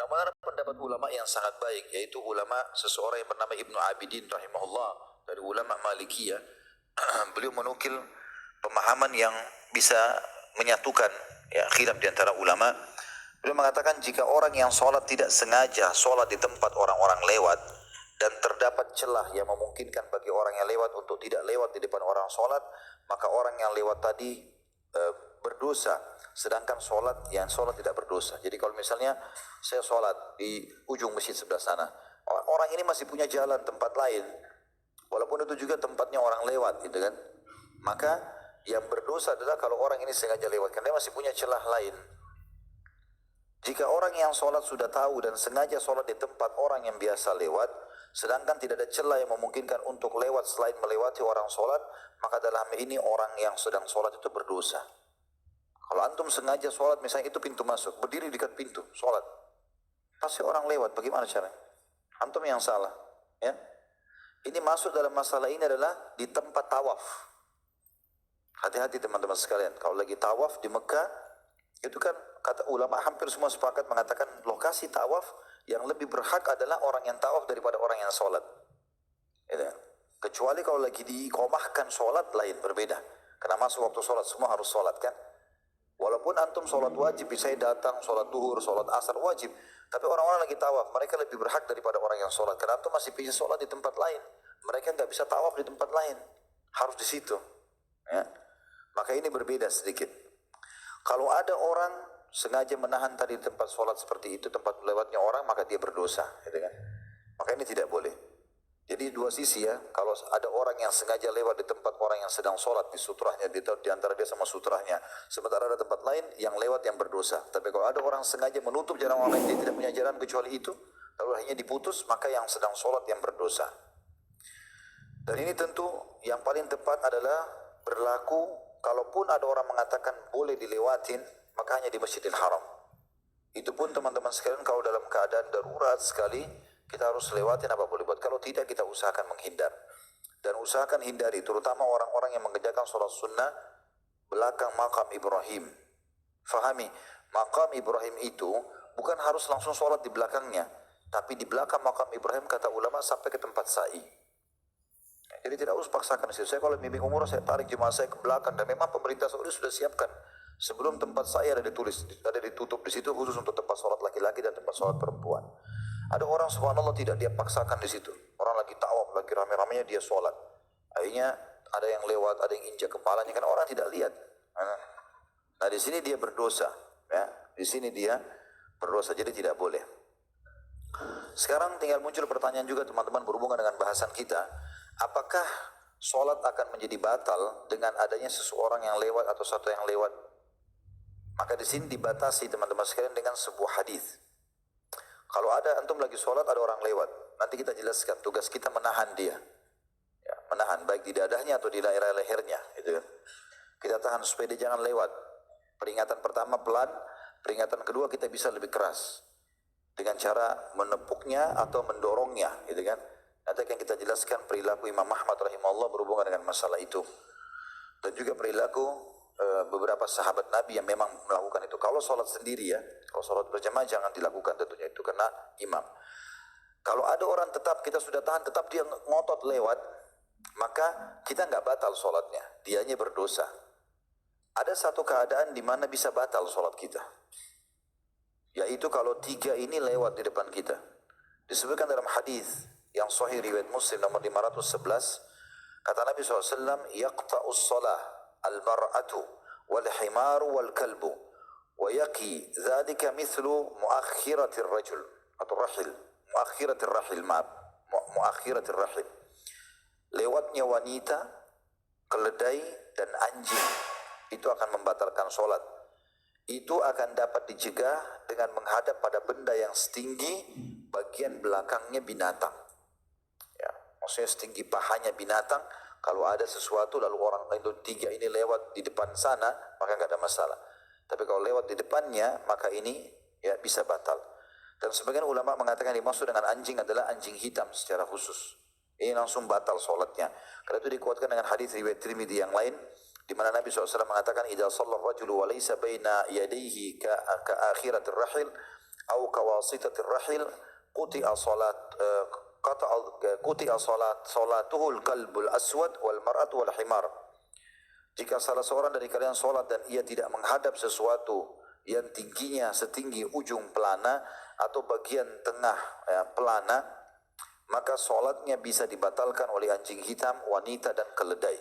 namun ada pendapat ulama yang sangat baik, yaitu ulama seseorang yang bernama Ibnu Abidin rahimahullah, dari ulama Malikiyah. Beliau menukil pemahaman yang bisa menyatukan ya khilaf di antara ulama. Beliau mengatakan jika orang yang sholat tidak sengaja sholat di tempat orang-orang lewat dan terdapat celah yang memungkinkan bagi orang yang lewat untuk tidak lewat di depan orang sholat, maka orang yang lewat tadi berdosa, sedangkan yang sholat tidak berdosa. Jadi kalau misalnya saya sholat di ujung masjid sebelah sana, orang ini masih punya jalan tempat lain, walaupun itu juga tempatnya orang lewat gitu kan, maka yang berdosa adalah kalau orang ini sengaja lewat, karena dia masih punya celah lain. Jika orang yang sholat sudah tahu dan sengaja sholat di tempat orang yang biasa lewat, sedangkan tidak ada celah yang memungkinkan untuk lewat selain melewati orang sholat, maka dalam ini orang yang sedang sholat itu berdosa. Kalau antum sengaja sholat, misalnya itu pintu masuk, berdiri dekat pintu, sholat, pasti orang lewat, bagaimana caranya? Antum yang salah. Ya. Ini masuk dalam masalah ini adalah di tempat tawaf. Hati-hati teman-teman sekalian, kalau lagi tawaf di Mekah, itu kan kata ulama hampir semua sepakat mengatakan lokasi tawaf yang lebih berhak adalah orang yang tawaf daripada orang yang sholat. Gitu. Kecuali kalau lagi diiqamahkan sholat lain, berbeda. Karena masuk waktu sholat, semua harus sholat kan. Walaupun antum sholat wajib, bisa datang sholat duhur, sholat asar wajib. Tapi orang-orang lagi tawaf, mereka lebih berhak daripada orang yang sholat. Karena antum masih bisa sholat di tempat lain. Mereka nggak bisa tawaf di tempat lain. Harus di situ. Ya. Maka ini berbeda sedikit. Kalau ada orang sengaja menahan tadi di tempat sholat seperti itu, tempat lewatnya orang, maka dia berdosa. Gitu kan? Maka ini tidak boleh. Jadi dua sisi ya, kalau ada orang yang sengaja lewat di tempat orang yang sedang sholat, di sutrahnya, di antara dia sama sutrahnya, sementara ada tempat lain yang lewat yang berdosa. Tapi kalau ada orang sengaja menutup jalan orang lain, dia tidak punya jalan kecuali itu, lalu akhirnya diputus, maka yang sedang sholat yang berdosa. Dan ini tentu yang paling tepat adalah berlaku, kalaupun ada orang mengatakan boleh dilewatin, maka hanya di Masjidil Haram. Itu pun teman-teman sekalian kalau dalam keadaan darurat sekali, kita harus lewatin apa boleh buat. Kalau tidak, kita usahakan menghindar. Dan usahakan hindari, terutama orang-orang yang mengerjakan sholat sunnah belakang makam Ibrahim. Fahami, makam Ibrahim itu bukan harus langsung sholat di belakangnya, tapi di belakang makam Ibrahim kata ulama sampai ke tempat sa'i. Jadi tidak harus paksakan di situ. Saya kalau bimbing umrah, saya tarik jemaah saya ke belakang, dan memang pemerintah Saudi sudah siapkan. Sebelum tempat saya ada ditutup di situ khusus untuk tempat sholat laki-laki dan tempat sholat perempuan. Ada orang subhanallah tidak dia paksakan di situ. Orang lagi tawaf, lagi rame-ramenya dia sholat. Akhirnya ada yang lewat, ada yang injak kepalanya, kan orang tidak lihat. Nah di sini dia berdosa. Ya. Di sini dia berdosa, jadi tidak boleh. Sekarang tinggal muncul pertanyaan juga teman-teman berhubungan dengan bahasan kita. Apakah sholat akan menjadi batal dengan adanya seseorang yang lewat atau satu yang lewat? Maka di sini dibatasi teman-teman sekalian dengan sebuah hadis. Kalau ada antum lagi sholat, ada orang lewat, nanti kita jelaskan tugas kita menahan dia, ya, menahan baik di dadahnya atau di daerah lehernya, gitu kan. Kita tahan supaya dia jangan lewat. Peringatan pertama pelan, peringatan kedua kita bisa lebih keras dengan cara menepuknya atau mendorongnya, gitu kan. Nanti akan kita jelaskan perilaku Imam Ahmad rahimahullah berhubungan dengan masalah itu, dan juga perilaku beberapa sahabat Nabi yang memang melakukan itu. Kalau sholat sendiri ya, kalau sholat berjamaah jangan dilakukan tentunya itu karena imam. Kalau ada orang tetap kita sudah tahan, tetap dia ngotot lewat, maka kita nggak batal sholatnya, dianya berdosa. Ada satu keadaan di mana bisa batal sholat kita, yaitu kalau tiga ini lewat di depan kita. Disebutkan dalam hadis yang sahih riwayat Muslim nomor 511, kata Nabi SAW, yaqta'us shalah al-mar'atu wal-himaru wal-kalbu wa yaqi dzalika mithlu muakhiratir rajul atau rahil, muakhiratir rahil, muakhiratir rahil. Lewatnya wanita, keledai dan anjing itu akan membatalkan sholat. Itu akan dapat dicegah dengan menghadap pada benda yang setinggi bagian belakangnya binatang. Ya, maksudnya setinggi pahanya binatang. Kalau ada sesuatu lalu orang itu tiga ini lewat di depan sana, maka nggak ada masalah. Tapi kalau lewat di depannya, maka ini ya bisa batal. Dan sebagian ulama mengatakan dimaksud dengan anjing adalah anjing hitam secara khusus. Ini langsung batal sholatnya. Karena itu dikuatkan dengan hadis riwayat Tirmidzi yang lain, di mana Nabi SAW mengatakan, "Idza shalla ar-rajulu wa laysa baina yadayhi ka akhiratir rahil, au kawasitatir rahil quti'a salat quti'a salatuhul kalbul aswad wal mar'atu wal himar. Jika salah seorang dari kalian solat dan ia tidak menghadap sesuatu yang tingginya setinggi ujung pelana atau bagian tengah pelana, maka solatnya bisa dibatalkan oleh anjing hitam, wanita dan keledai.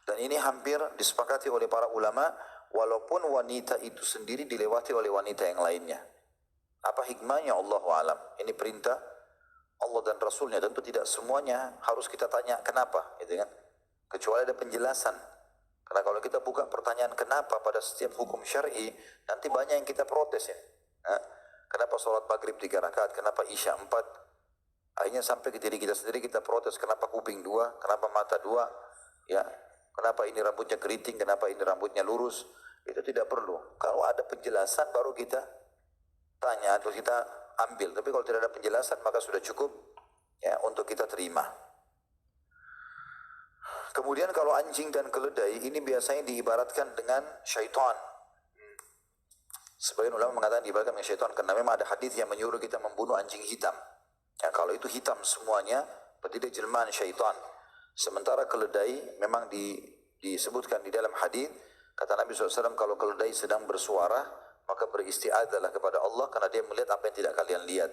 Dan ini hampir disepakati oleh para ulama, walaupun wanita itu sendiri dilewati oleh wanita yang lainnya. Apa hikmahnya? Allahu alam. Ini perintah Allah dan Rasulnya. Tentu tidak semuanya harus kita tanya kenapa, gitu kan? Kecuali ada penjelasan. Karena kalau kita buka pertanyaan kenapa pada setiap hukum syar'i, nanti banyak yang kita protes ya. Kenapa sholat maghrib 3 rakaat, kenapa isya 4? Akhirnya sampai ke diri kita sendiri kita protes, kenapa kuping 2, kenapa mata 2, ya. Kenapa ini rambutnya keriting, kenapa ini rambutnya lurus? Itu tidak perlu. Kalau ada penjelasan baru kita tanya atau kita ambil. Tapi kalau tidak ada penjelasan maka sudah cukup ya untuk kita terima. Kemudian kalau anjing dan keledai ini biasanya diibaratkan dengan syaitan. Sebagian ulama mengatakan diibaratkan dengan syaitan karena memang ada hadis yang menyuruh kita membunuh anjing hitam. Ya, kalau itu hitam semuanya berarti dia jelmaan syaitan. Sementara keledai memang disebutkan di dalam hadis kata Nabi SAW, kalau keledai sedang bersuara maka beristi'adzahlah kepada Allah karena dia melihat apa yang tidak kalian lihat.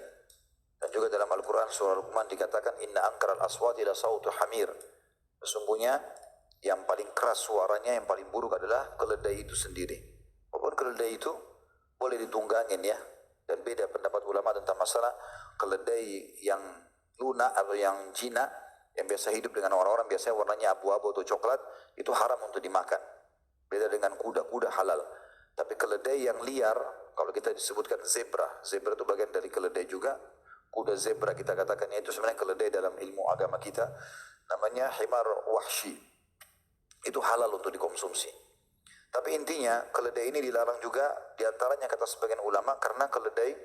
Dan juga dalam Al-Quran surah Luqman dikatakan inna angkaral aswati la sautu hamir. Sesungguhnya yang paling keras suaranya, yang paling buruk adalah keledai itu sendiri. Walaupun keledai itu boleh ditunggangin ya. Dan beda pendapat ulama tentang masalah keledai yang lunak atau yang jinak, yang biasa hidup dengan orang-orang, biasanya warnanya abu-abu atau coklat, itu haram untuk dimakan. Beda dengan kuda halal. Tapi keledai yang liar, kalau kita disebutkan zebra itu bagian dari keledai juga. Kuda zebra kita katakannya itu sebenarnya keledai dalam ilmu agama kita. Namanya himar wahsyi. Itu halal untuk dikonsumsi. Tapi intinya keledai ini dilarang juga diantaranya kata sebagian ulama karena keledai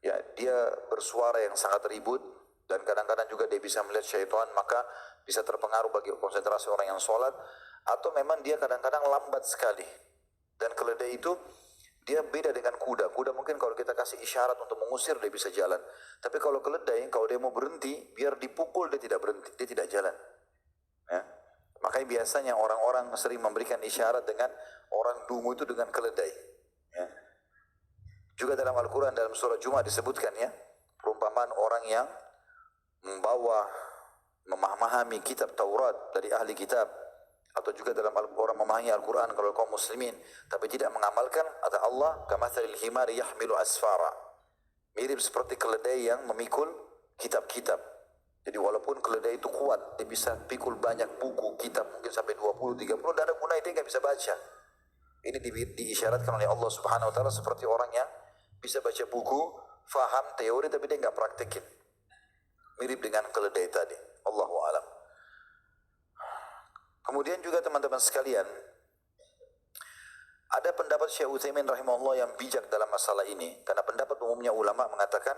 ya dia bersuara yang sangat ribut dan kadang-kadang juga dia bisa melihat syaitan, maka bisa terpengaruh bagi konsentrasi orang yang sholat, atau memang dia kadang-kadang lambat sekali. Dan keledai itu dia beda dengan kuda. Kuda mungkin kalau kita kasih isyarat untuk mengusir dia bisa jalan. Tapi kalau keledai, kalau dia mau berhenti, biar dipukul dia tidak berhenti, dia tidak jalan. Ya. Makanya biasanya orang-orang sering memberikan isyarat dengan orang dungu itu dengan keledai. Ya. Juga dalam Al-Quran dalam surah Jumat disebutkan ya, perumpamaan orang yang memahami kitab Taurat dari ahli kitab, atau juga dalam orang memahami Al-Quran kalau kaum muslimin tapi tidak mengamalkan, kata Allah kamathalil himari yahmilu asfara, mirip seperti keledai yang memikul kitab-kitab. Jadi walaupun keledai itu kuat, dia bisa pikul banyak buku kitab mungkin sampai 20-30, dan ada gunanya dia nggak bisa baca. Ini diisyaratkan oleh Allah Subhanahu Wa Taala seperti orang yang bisa baca buku, faham teori tapi dia nggak praktekin, mirip dengan keledai tadi. Allahu a'lam. Kemudian juga teman-teman sekalian, ada pendapat Syekh Utsaimin rahimahullah yang bijak dalam masalah ini. Karena pendapat umumnya ulama mengatakan,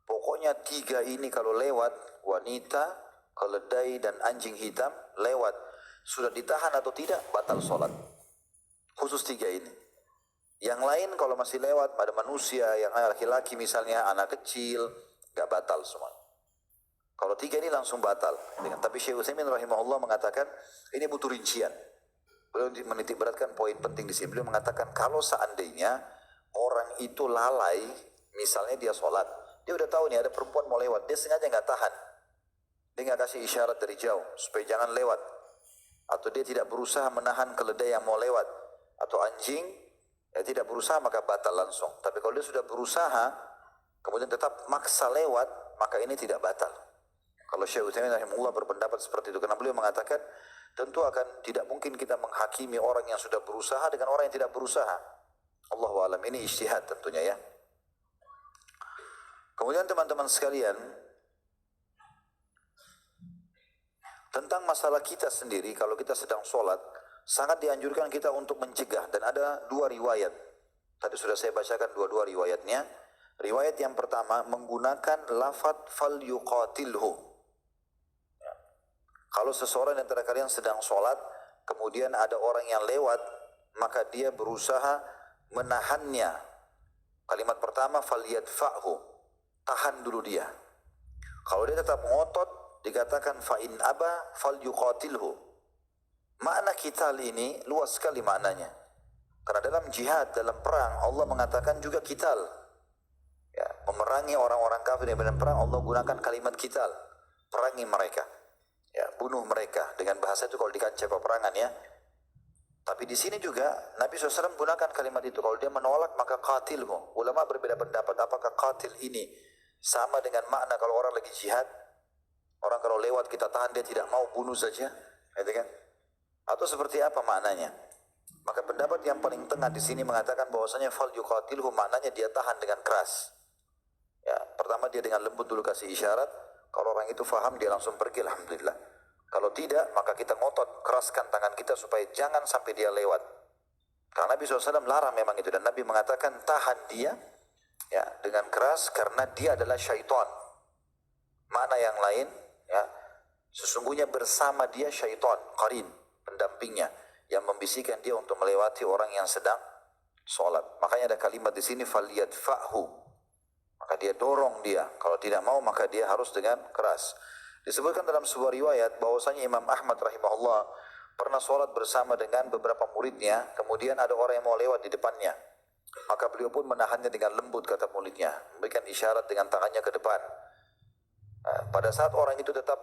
pokoknya 3 ini kalau lewat, wanita, keledai dan anjing hitam lewat, sudah ditahan atau tidak, batal sholat. Khusus 3 ini. Yang lain kalau masih lewat, pada manusia, yang laki-laki misalnya, anak kecil, gak batal semua. Kalau 3 ini langsung batal. Tapi Syekh Utsaimin rahimahullah mengatakan ini butuh rincian. Beliau menitik beratkan poin penting di sini. Beliau mengatakan kalau seandainya orang itu lalai, misalnya dia sholat, dia udah tahu nih ada perempuan mau lewat, dia sengaja nggak tahan, dia nggak kasih isyarat dari jauh supaya jangan lewat, atau dia tidak berusaha menahan keledai yang mau lewat, atau anjing, ya tidak berusaha maka batal langsung. Tapi kalau dia sudah berusaha, kemudian tetap maksa lewat, maka ini tidak batal. Kalau Syekh Utsaimin rahimahullah berpendapat seperti itu, karena beliau mengatakan tentu akan tidak mungkin kita menghakimi orang yang sudah berusaha dengan orang yang tidak berusaha. Allahu a'lam, ini ijtihad tentunya ya. Kemudian teman-teman sekalian, tentang masalah kita sendiri, kalau kita sedang sholat, sangat dianjurkan kita untuk mencegah, dan ada 2 riwayat. Tadi sudah saya bacakan 2 riwayatnya. Riwayat yang pertama menggunakan lafadz fal yuqatilhu. Kalau seseorang di antara kalian sedang sholat, kemudian ada orang yang lewat, maka dia berusaha menahannya, Kalimat pertama falyadfa'hu, tahan dulu dia. Kalau dia tetap ngotot dikatakan fa in aba falyuqatilhu. Makna qital ini luas sekali maknanya. Karena dalam jihad, dalam perang Allah mengatakan juga qital. Ya, memerangi orang-orang kafir di medan perang Allah gunakan kalimat qital. Perangi mereka. Ya, bunuh mereka. Dengan bahasa itu kalau di kancah peperangan ya. Tapi di sini juga Nabi SAW gunakan kalimat itu. Kalau dia menolak maka qatilhu. Ulama berbeda pendapat apakah qatil ini sama dengan makna kalau orang lagi jihad. Orang kalau lewat kita tahan dia tidak mau bunuh saja. Gitu kan? Atau seperti apa maknanya? Maka pendapat yang paling tengah di sini mengatakan bahwasanya fal yuqatilhu maknanya dia tahan dengan keras. Ya, pertama dia dengan lembut dulu kasih isyarat. Kalau orang itu faham dia langsung pergi alhamdulillah. Kalau tidak, maka kita ngotot, keraskan tangan kita supaya jangan sampai dia lewat. Karena Nabi SAW larang memang itu. Dan Nabi mengatakan tahan dia ya, dengan keras karena dia adalah syaitan. Makna yang lain, ya, sesungguhnya bersama dia syaitan, qarin, pendampingnya, yang membisikkan dia untuk melewati orang yang sedang sholat. Makanya ada kalimat di sini, falyadfa'hu. Maka dia dorong dia. Kalau tidak mau, maka dia harus dengan keras. Disebutkan dalam sebuah riwayat bahwasanya Imam Ahmad rahimahullah pernah sholat bersama dengan beberapa muridnya, kemudian ada orang yang mau lewat di depannya. Maka beliau pun menahannya dengan lembut kata muridnya, memberikan isyarat dengan tangannya ke depan. Pada saat orang itu tetap